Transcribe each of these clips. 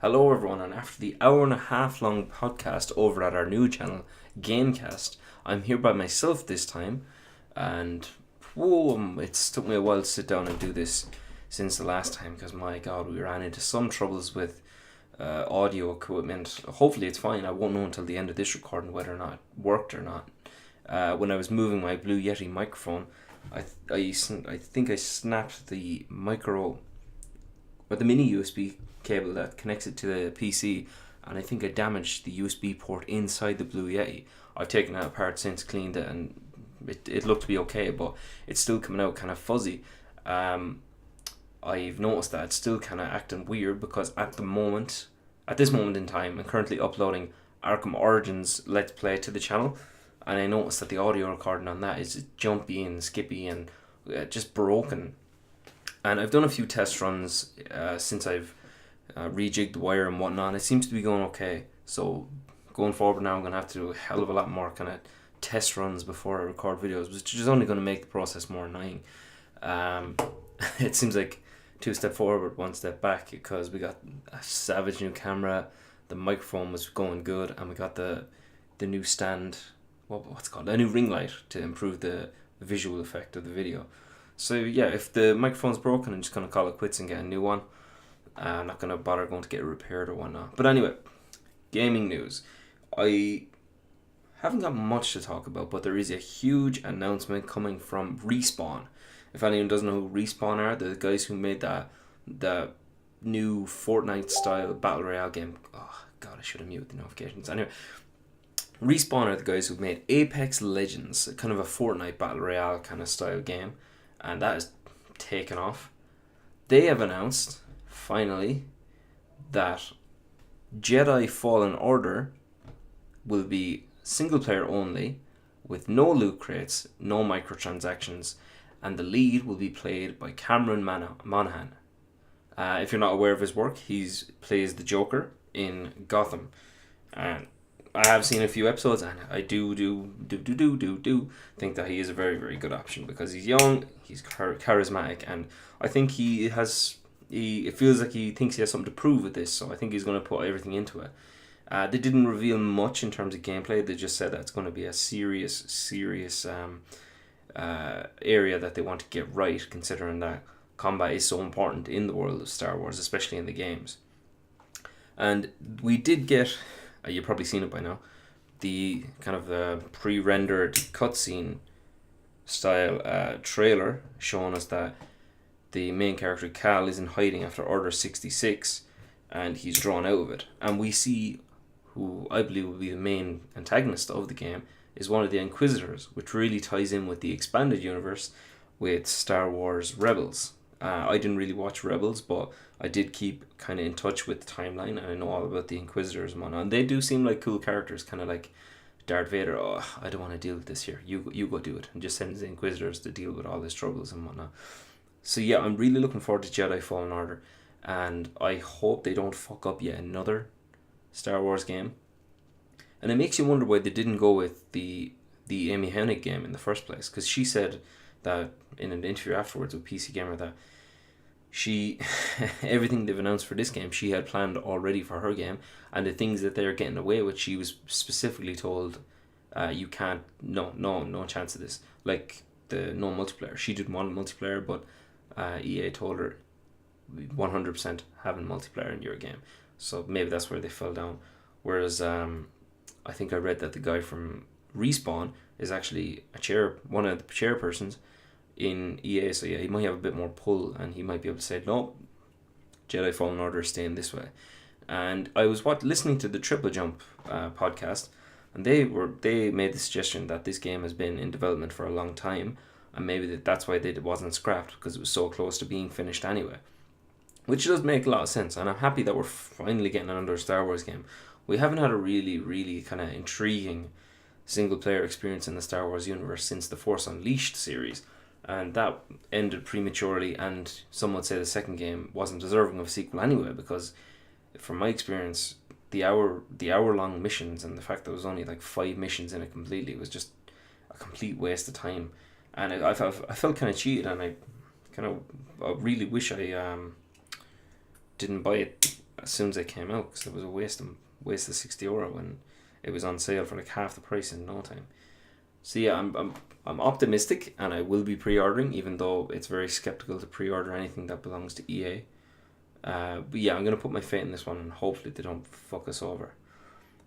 Hello, everyone, and after the hour and a half long podcast over at our new channel, GameCast, I'm here by myself this time, and whoa, it's took me a while to sit down and do this since the last time because my god, we ran into some troubles with audio equipment. Hopefully, it's fine. I won't know until the end of this recording whether or not it worked or not. When I was moving my Blue Yeti microphone, I think I snapped the micro or the mini USB cable that connects it to the PC, and I think I damaged the USB port inside the Blue Yeti. I've taken it apart since, cleaned it, and it looked to be okay, but it's still coming out kind of fuzzy. I've noticed that it's still kind of acting weird because at this moment in time, I'm currently uploading Arkham Origins Let's Play to the channel, and I noticed that the audio recording on that is jumpy and skippy and just broken. And I've done a few test runs since I've rejigged the wire and whatnot. It seems to be going okay. So going forward now, I'm going to have to do a hell of a lot more kind of test runs before I record videos, which is only going to make the process more annoying. It seems like 2 steps forward, 1 step back, because we got a savage new camera, the microphone was going good, and we got the new stand, what's it called, a new ring light to improve the visual effect of the video. So yeah, if the microphone's broken, I'm just going to call it quits and get a new one. I'm not going to bother going to get it repaired or whatnot. But anyway, gaming news. I haven't got much to talk about, but there is a huge announcement coming from Respawn. If anyone doesn't know who Respawn are, the guys who made the new Fortnite style battle royale game. Oh god, I should have muted the notifications. Anyway, Respawn are the guys who made Apex Legends, kind of a Fortnite battle royale kind of style game, and that is taken off. They have announced finally that Jedi Fallen Order will be single player only, with no loot crates, no microtransactions, and the lead will be played by Cameron Monaghan. If you're not aware of his work, he plays the Joker in Gotham, and I have seen a few episodes, and I do think that he is a very, very good option because he's young, he's charismatic, and I think it feels like he thinks he has something to prove with this, so I think he's going to put everything into it. They didn't reveal much in terms of gameplay. They just said that it's going to be a serious area that they want to get right, considering that combat is so important in the world of Star Wars, especially in the games. And we did get, you've probably seen it by now, the kind of pre-rendered cutscene style trailer showing us that the main character Cal is in hiding after Order 66, and he's drawn out of it. And we see who I believe will be the main antagonist of the game is one of the Inquisitors, which really ties in with the expanded universe with Star Wars Rebels. I didn't really watch Rebels, but I did keep kind of in touch with the timeline, and I know all about the Inquisitors and whatnot. And they do seem like cool characters, kind of like Darth Vader. Oh, I don't want to deal with this here. You go do it, and just sends the Inquisitors to deal with all his troubles and whatnot. So yeah, I'm really looking forward to Jedi Fallen Order, and I hope they don't fuck up yet another Star Wars game. And it makes you wonder why they didn't go with the Amy Hennig game in the first place, because she said that in an interview afterwards with PC Gamer that she everything they've announced for this game she had planned already for her game, and the things that they're getting away with she was specifically told you can't, no chance of this, like the no multiplayer. She didn't want multiplayer, but EA told her 100% having multiplayer in your game, so maybe that's where they fell down. Whereas I think I read that the guy from Respawn is actually one of the chairpersons in EA, so yeah, he might have a bit more pull, and he might be able to say, no, Jedi Fallen Order is staying this way. And I was listening to the Triple Jump podcast, and they made the suggestion that this game has been in development for a long time, and maybe that's why it wasn't scrapped, because it was so close to being finished anyway. Which does make a lot of sense, and I'm happy that we're finally getting another Star Wars game. We haven't had a really, really kind of intriguing single-player experience in the Star Wars universe since the Force Unleashed series, and that ended prematurely, and some would say the second game wasn't deserving of a sequel anyway, because from my experience, the hour-long missions and the fact that there was only like 5 missions in it completely was just a complete waste of time. And I felt kind of cheated, and I really wish I didn't buy it as soon as it came out, because it was a waste of €60 when it was on sale for like half the price in no time. So yeah, I'm optimistic, and I will be pre-ordering, even though it's very skeptical to pre-order anything that belongs to EA. But yeah, I'm gonna put my faith in this one, and hopefully they don't fuck us over.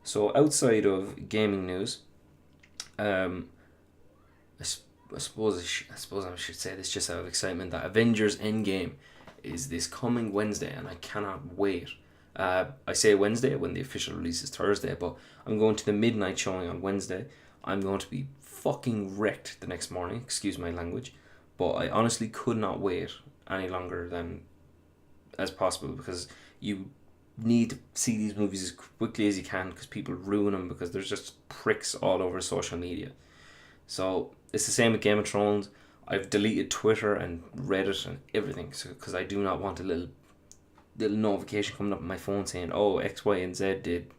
So outside of gaming news, I suppose I should say this just out of excitement, that Avengers Endgame is this coming Wednesday, and I cannot wait. I say Wednesday when the official release is Thursday, but I'm going to the midnight showing on Wednesday. I'm going to be fucking wrecked the next morning, excuse my language, but I honestly could not wait any longer than as possible, because you need to see these movies as quickly as you can, because people ruin them because there's just pricks all over social media. So it's the same with Game of Thrones. I've deleted Twitter and Reddit and everything, because I do not want a little notification coming up on my phone saying, oh, X, Y, and Z did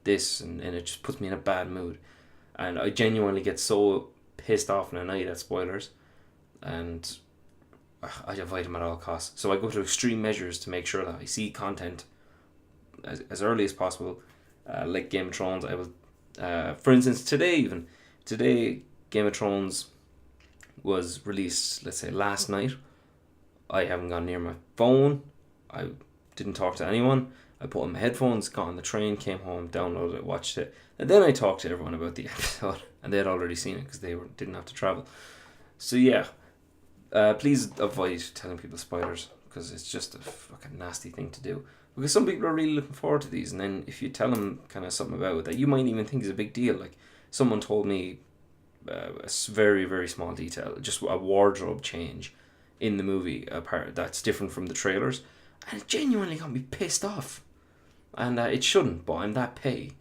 this, and it just puts me in a bad mood. And I genuinely get so pissed off in a night at spoilers, and I avoid them at all costs. So I go to extreme measures to make sure that I see content as early as possible. Like Game of Thrones, I will, for instance, today Game of Thrones was released, let's say, last night. I haven't gone near my phone. I didn't talk to anyone. I put on my headphones, got on the train, came home, downloaded it, watched it, and then I talked to everyone about the episode, and they had already seen it because they didn't have to travel. So yeah, please avoid telling people spoilers, because it's just a fucking nasty thing to do. Because some people are really looking forward to these, and then if you tell them kind of something about it that you might even think is a big deal, like someone told me a very, very small detail, just a wardrobe change in the movie apart that's different from the trailers, and it genuinely got me pissed off. And it shouldn't, but I'm that petty.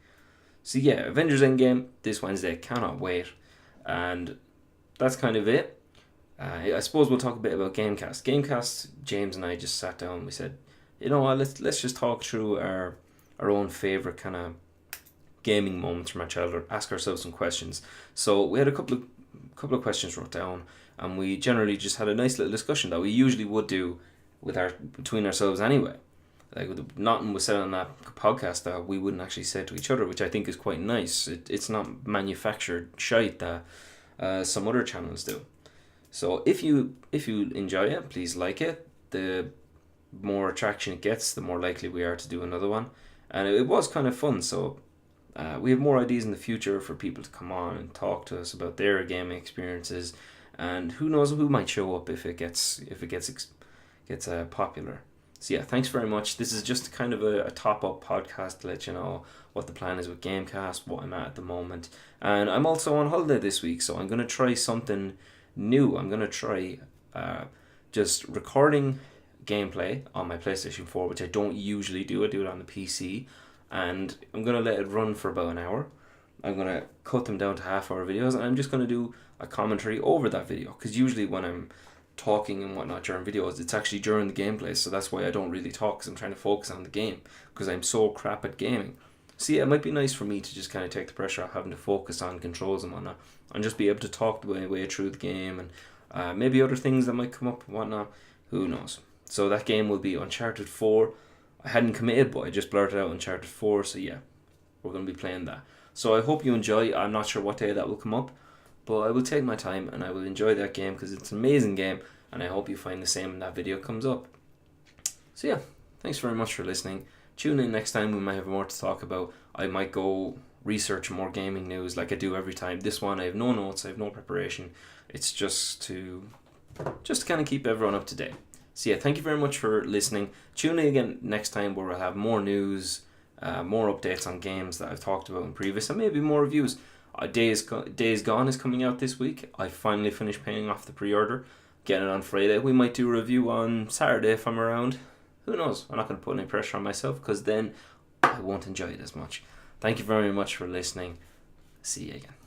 So yeah, Avengers Endgame this Wednesday, cannot wait. And that's kind of it. I suppose we'll talk a bit about GameCast. GameCast, James and I just sat down and we said, you know what, let's just talk through our own favourite kind of gaming moments from our childhood, ask ourselves some questions. So we had a couple of questions wrote down, and we generally just had a nice little discussion that we usually would do between ourselves anyway. Like, nothing was said on that podcast that we wouldn't actually say to each other, which I think is quite nice. It's not manufactured shite that some other channels do. So if you enjoy it, please like it. The more attraction it gets, the more likely we are to do another one. And it was kind of fun, so we have more ideas in the future for people to come on and talk to us about their gaming experiences, and who knows who might show up if it gets popular. So yeah, thanks very much. This is just kind of a top-up podcast to let you know what the plan is with GameCast, what I'm at the moment. And I'm also on holiday this week, so I'm going to try something new. I'm going to try just recording gameplay on my PlayStation 4, which I don't usually do. I do it on the PC. And I'm going to let it run for about an hour. I'm going to cut them down to half-hour videos, and I'm just going to do a commentary over that video. Because usually when I'm talking and whatnot during videos, it's actually during the gameplay, so that's why I don't really talk, because I'm trying to focus on the game, because I'm so crap at gaming. So yeah, it might be nice for me to just kind of take the pressure off having to focus on controls and whatnot, and just be able to talk my way through the game, and maybe other things that might come up and whatnot, who knows. So that game will be Uncharted 4. I hadn't committed, but I just blurted out Uncharted 4, so yeah, we're going to be playing that. So I hope you enjoy. I'm not sure what day that will come up, but I will take my time and I will enjoy that game, because it's an amazing game, and I hope you find the same when that video comes up. So yeah, thanks very much for listening. Tune in next time, we might have more to talk about. I might go research more gaming news like I do every time. This one I have no notes, I have no preparation. It's just to kind of keep everyone up to date. So yeah, thank you very much for listening. Tune in again next time, where we'll have more news, more updates on games that I've talked about in previous, and maybe more reviews. Days Gone is coming out this week. I finally finished paying off the pre-order, getting it on Friday. We might do a review on Saturday if I'm around. Who knows? I'm not going to put any pressure on myself, because then I won't enjoy it as much. Thank you very much for listening. See you again.